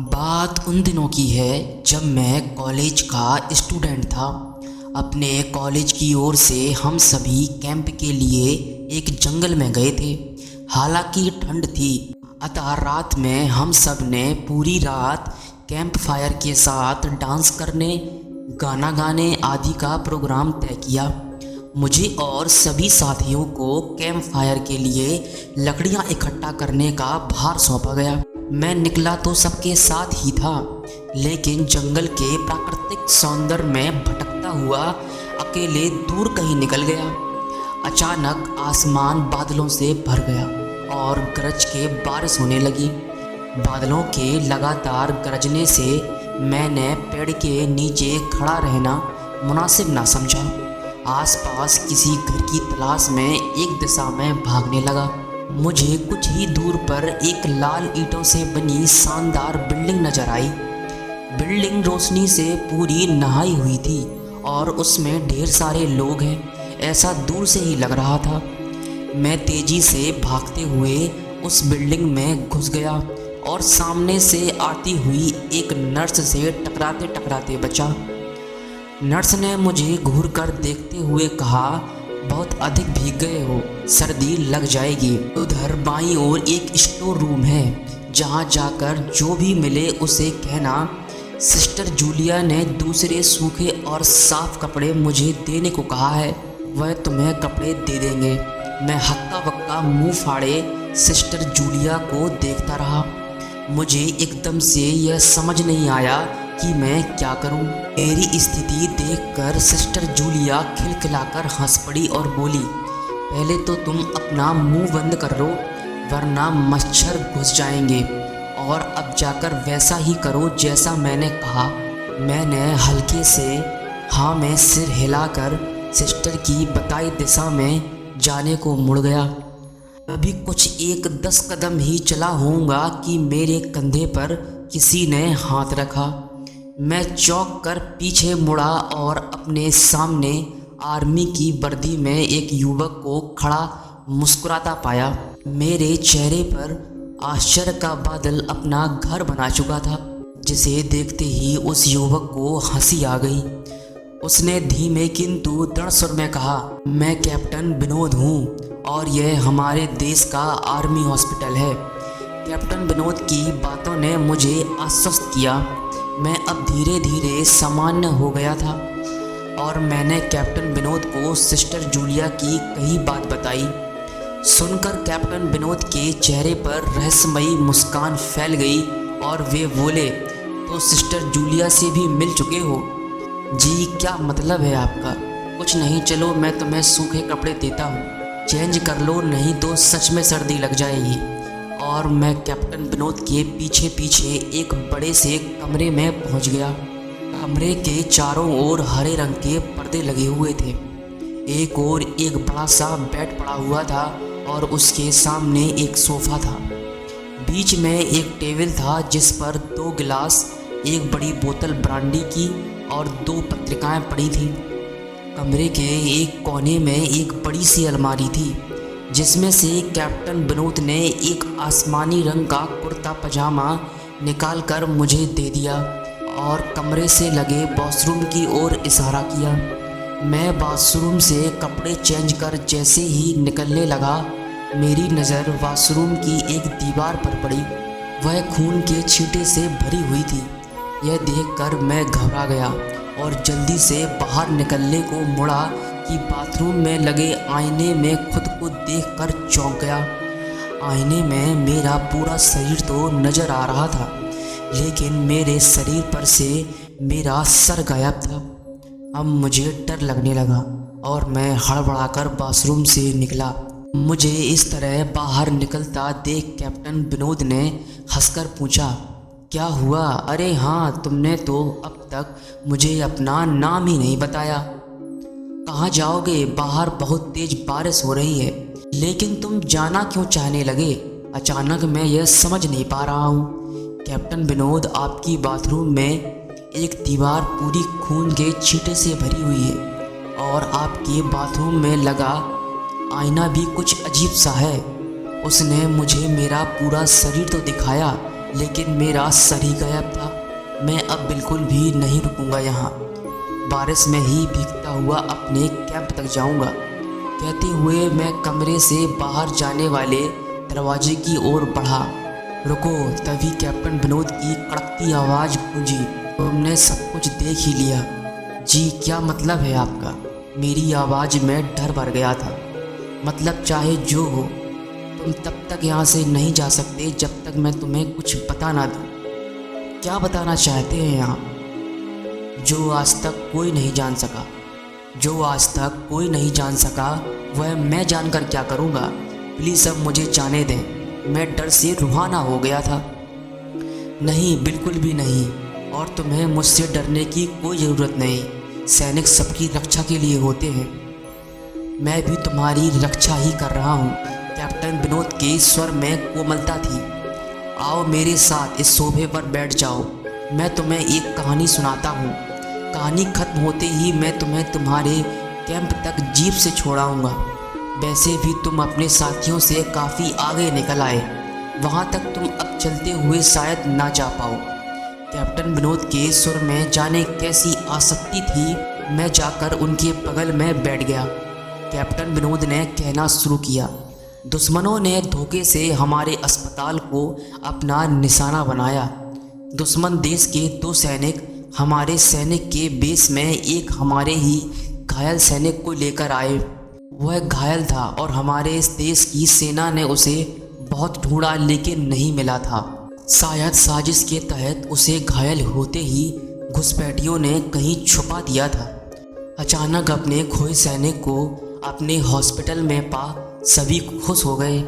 बात उन दिनों की है जब मैं कॉलेज का स्टूडेंट था। अपने कॉलेज की ओर से हम सभी कैंप के लिए एक जंगल में गए थे। हालांकि ठंड थी, अतः रात में हम सब ने पूरी रात कैंप फायर के साथ डांस करने, गाना गाने आदि का प्रोग्राम तय किया। मुझे और सभी साथियों को कैंप फायर के लिए लकड़ियां इकट्ठा करने का भार सौंपा गया। मैं निकला तो सबके साथ ही था, लेकिन जंगल के प्राकृतिक सौंदर्य में भटकता हुआ अकेले दूर कहीं निकल गया। अचानक आसमान बादलों से भर गया और गरज के बारिश होने लगी। बादलों के लगातार गरजने से मैंने पेड़ के नीचे खड़ा रहना मुनासिब ना समझा। आसपास किसी घर की तलाश में एक दिशा में भागने लगा। मुझे कुछ ही दूर पर एक लाल ईंटों से बनी शानदार बिल्डिंग नजर आई। बिल्डिंग रोशनी से पूरी नहाई हुई थी और उसमें ढेर सारे लोग हैं, ऐसा दूर से ही लग रहा था। मैं तेजी से भागते हुए उस बिल्डिंग में घुस गया और सामने से आती हुई एक नर्स से टकराते टकराते बचा। नर्स ने मुझे घूर कर देखते हुए कहा, बहुत अधिक भीग गए हो, सर्दी लग जाएगी। उधर बाईं ओर एक स्टोर रूम है, जहां जाकर जो भी मिले उसे कहना सिस्टर जूलिया ने दूसरे सूखे और साफ कपड़े मुझे देने को कहा है, वह तुम्हें कपड़े दे देंगे। मैं हक्का बक्का मुंह फाड़े सिस्टर जूलिया को देखता रहा। मुझे एकदम से यह समझ नहीं आया कि मैं क्या करूं। मेरी स्थिति देखकर सिस्टर जूलिया खिलखिलाकर हंस पड़ी और बोली, पहले तो तुम अपना मुंह बंद कर लो, वरना मच्छर घुस जाएंगे, और अब जाकर वैसा ही करो जैसा मैंने कहा। मैंने हल्के से हाँ में सिर हिलाकर सिस्टर की बताई दिशा में जाने को मुड़ गया। अभी कुछ 10 कदम ही चला होऊंगा कि मेरे कंधे पर किसी ने हाथ रखा। मैं चौंक कर पीछे मुड़ा और अपने सामने आर्मी की वर्दी में एक युवक को खड़ा मुस्कुराता पाया। मेरे चेहरे पर आश्चर्य का बादल अपना घर बना चुका था, जिसे देखते ही उस युवक को हंसी आ गई। उसने धीमे किंतु दृढ़ स्वर में कहा, मैं कैप्टन विनोद हूँ और यह हमारे देश का आर्मी हॉस्पिटल है। कैप्टन विनोद की बातों ने मुझे आश्वस्त किया। मैं अब धीरे धीरे सामान्य हो गया था और मैंने कैप्टन विनोद को सिस्टर जूलिया की कई बात बताई। सुनकर कैप्टन विनोद के चेहरे पर रहस्यमयी मुस्कान फैल गई और वे बोले, तो सिस्टर जूलिया से भी मिल चुके हो? जी, क्या मतलब है आपका? कुछ नहीं, चलो मैं तुम्हें सूखे कपड़े देता हूँ, चेंज कर लो, नहीं तो सच में सर्दी लग जाएगी। और मैं कैप्टन विनोद के पीछे पीछे एक बड़े से कमरे में पहुंच गया। कमरे के चारों ओर हरे रंग के पर्दे लगे हुए थे। एक ओर एक बड़ा सा बेड पड़ा हुआ था और उसके सामने एक सोफा था। बीच में एक टेबल था जिस पर 2 गिलास, एक बड़ी बोतल ब्रांडी की और 2 पत्रिकाएं पड़ी थीं। कमरे के एक कोने में एक बड़ी सी अलमारी थी, जिसमें से कैप्टन विनोद ने एक आसमानी रंग का कुर्ता पजामा निकाल कर मुझे दे दिया और कमरे से लगे वॉशरूम की ओर इशारा किया। मैं वॉशरूम से कपड़े चेंज कर जैसे ही निकलने लगा, मेरी नज़र वॉशरूम की एक दीवार पर पड़ी। वह खून के छींटे से भरी हुई थी। यह देखकर मैं घबरा गया और जल्दी से बाहर निकलने को मुड़ा कि बाथरूम में लगे आईने में खुद को देखकर चौंक गया। आईने में मेरा पूरा शरीर तो नज़र आ रहा था, लेकिन मेरे शरीर पर से मेरा सर गायब था। अब मुझे डर लगने लगा और मैं हड़बड़ाकर बाथरूम से निकला। मुझे इस तरह बाहर निकलता देख कैप्टन विनोद ने हंसकर पूछा, क्या हुआ? अरे हाँ, तुमने तो अब तक मुझे अपना नाम ही नहीं बताया। कहाँ जाओगे? बाहर बहुत तेज बारिश हो रही है। लेकिन तुम जाना क्यों चाहने लगे? अचानक मैं यह समझ नहीं पा रहा हूँ। कैप्टन विनोद, आपकी बाथरूम में एक दीवार पूरी खून के छींटे से भरी हुई है और आपके बाथरूम में लगा आईना भी कुछ अजीब सा है। उसने मुझे मेरा पूरा शरीर तो दिखाया, लेकिन मेरा सर ही गायब था। मैं अब बिल्कुल भी नहीं रुकूंगा यहाँ, बारिश में ही भीगता हुआ अपने कैंप तक जाऊंगा। कहते हुए मैं कमरे से बाहर जाने वाले दरवाजे की ओर बढ़ा। रुको, तभी कैप्टन विनोद की कड़कती आवाज़ गूंजी। तुमने सब कुछ देख ही लिया? जी, क्या मतलब है आपका? मेरी आवाज़ में डर भर गया था। मतलब चाहे जो हो, तुम तब तक यहाँ से नहीं जा सकते जब तक मैं तुम्हें कुछ बता ना दूँ। क्या बताना चाहते हैं आप? जो आज तक कोई नहीं जान सका, जो आज तक कोई नहीं जान सका, वह मैं जानकर क्या करूँगा? प्लीज़ अब मुझे जाने दें। मैं डर से रूहाना हो गया था। नहीं, बिल्कुल भी नहीं, और तुम्हें मुझसे डरने की कोई ज़रूरत नहीं। सैनिक सबकी रक्षा के लिए होते हैं। मैं भी तुम्हारी रक्षा ही कर रहा हूँ। कैप्टन विनोद के स्वर में कोमलता थी। आओ मेरे साथ इस सोफे पर बैठ जाओ, मैं तुम्हें एक कहानी सुनाता हूँ। कहानी खत्म होते ही मैं तुम्हें तुम्हारे कैंप तक जीप से छोड़ाऊँगा। वैसे भी तुम अपने साथियों से काफ़ी आगे निकल आए, वहाँ तक तुम अब चलते हुए शायद ना जा पाओ। कैप्टन विनोद के सुर में जाने कैसी आसक्ति थी। मैं जाकर उनके बगल में बैठ गया। कैप्टन विनोद ने कहना शुरू किया। दुश्मनों ने धोखे से हमारे अस्पताल को अपना निशाना बनाया। दुश्मन देश के 2 सैनिक हमारे सैनिक के बेस में एक हमारे ही घायल सैनिक को लेकर आए। वह घायल था और हमारे इस देश की सेना ने उसे बहुत ढूंढा लेकिन नहीं मिला था। शायद साजिश के तहत उसे घायल होते ही घुसपैठियों ने कहीं छुपा दिया था। अचानक अपने खोए सैनिक को अपने हॉस्पिटल में पा सभी खुश हो गए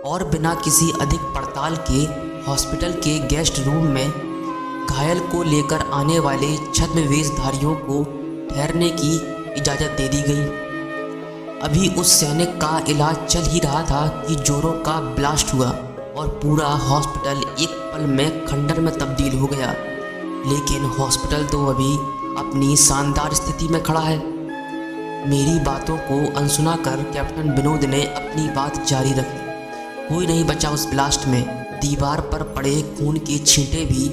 और बिना किसी अधिक पड़ताल के हॉस्पिटल के गेस्ट रूम में घायल को लेकर आने वाले छद्मवेशधारियों को ठहरने की इजाज़त दे दी गई। अभी उस सैनिक का इलाज चल ही रहा था कि जोरों का ब्लास्ट हुआ और पूरा हॉस्पिटल एक पल में खंडर में तब्दील हो गया। लेकिन हॉस्पिटल तो अभी अपनी शानदार स्थिति में खड़ा है। मेरी बातों को अनसुना कर कैप्टन विनोद ने अपनी बात जारी रखी। कोई नहीं बचा उस ब्लास्ट में। दीवार पर पड़े खून के छींटे भी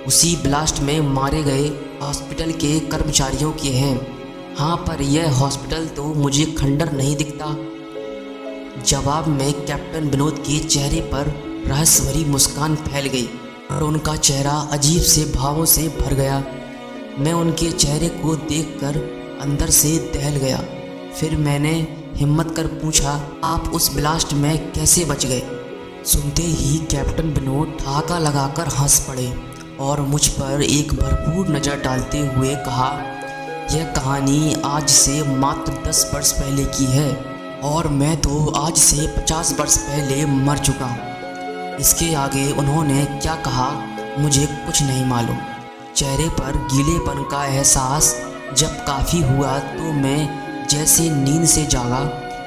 उसी ब्लास्ट में मारे गए हॉस्पिटल के कर्मचारियों के हैं। हाँ, पर यह हॉस्पिटल तो मुझे खंडर नहीं दिखता। जवाब में कैप्टन विनोद के चेहरे पर रहस्य भरी मुस्कान फैल गई और उनका चेहरा अजीब से भावों से भर गया। मैं उनके चेहरे को देखकर अंदर से दहल गया। फिर मैंने हिम्मत कर पूछा, आप उस ब्लास्ट में कैसे बच गए? सुनते ही कैप्टन विनोद ठहाका लगाकर हंस पड़े और मुझ पर एक भरपूर नज़र डालते हुए कहा, यह कहानी आज से मात्र 10 वर्ष पहले की है और मैं तो आज से 50 वर्ष पहले मर चुका हूँ। इसके आगे उन्होंने क्या कहा मुझे कुछ नहीं मालूम। चेहरे पर गीलेपन का एहसास जब काफ़ी हुआ तो मैं जैसे नींद से जागा।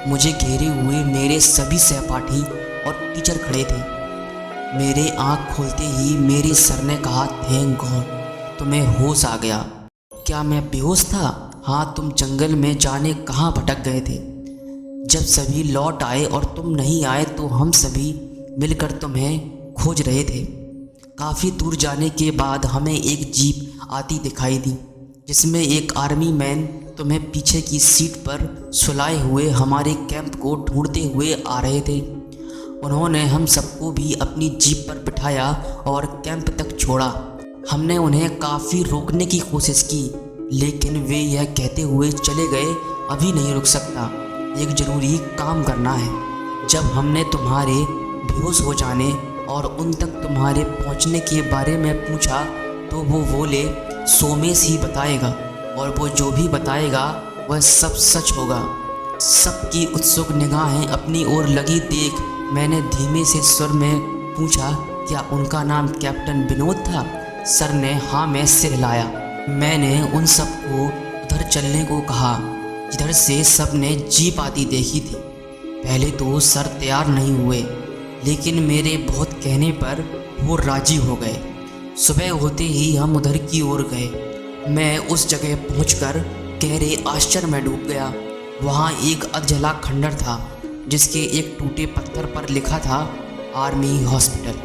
मुझे घेरे हुए मेरे सभी सहपाठी और टीचर खड़े थे। मेरे आँख खोलते ही मेरे सर ने कहा, थैंक गॉड, तुम्हें होश आ गया। क्या मैं बेहोश था? हाँ, तुम जंगल में जाने कहाँ भटक गए थे। जब सभी लौट आए और तुम नहीं आए तो हम सभी मिलकर तुम्हें खोज रहे थे। काफ़ी दूर जाने के बाद हमें एक जीप आती दिखाई दी जिसमें एक आर्मी मैन तुम्हें पीछे की सीट पर सुलाए हुए हमारे कैंप को ढूंढते हुए आ रहे थे। उन्होंने हम सबको भी अपनी जीप पर बिठाया और कैंप तक छोड़ा। हमने उन्हें काफ़ी रोकने की कोशिश की लेकिन वे यह कहते हुए चले गए, अभी नहीं रुक सकता, एक ज़रूरी काम करना है। जब हमने तुम्हारे बेहोश हो जाने और उन तक तुम्हारे पहुंचने के बारे में पूछा तो वो बोले सोमेश ही बताएगा और वो जो भी बताएगा वह सब सच होगा। सबकी उत्सुक निगाहें अपनी ओर लगी देख मैंने धीमे से स्वर में पूछा, क्या उनका नाम कैप्टन विनोद था? सर ने हाँ में सिर हिलाया। मैंने उन सबको उधर चलने को कहा जिधर से सब ने जीप आती देखी थी। पहले तो सर तैयार नहीं हुए लेकिन मेरे बहुत कहने पर वो राजी हो गए। सुबह होते ही हम उधर की ओर गए। मैं उस जगह पहुंचकर गहरे आश्चर्य में डूब गया। वहाँ एक अधजला खंडर था जिसके एक टूटे पत्थर पर लिखा था आर्मी हॉस्पिटल।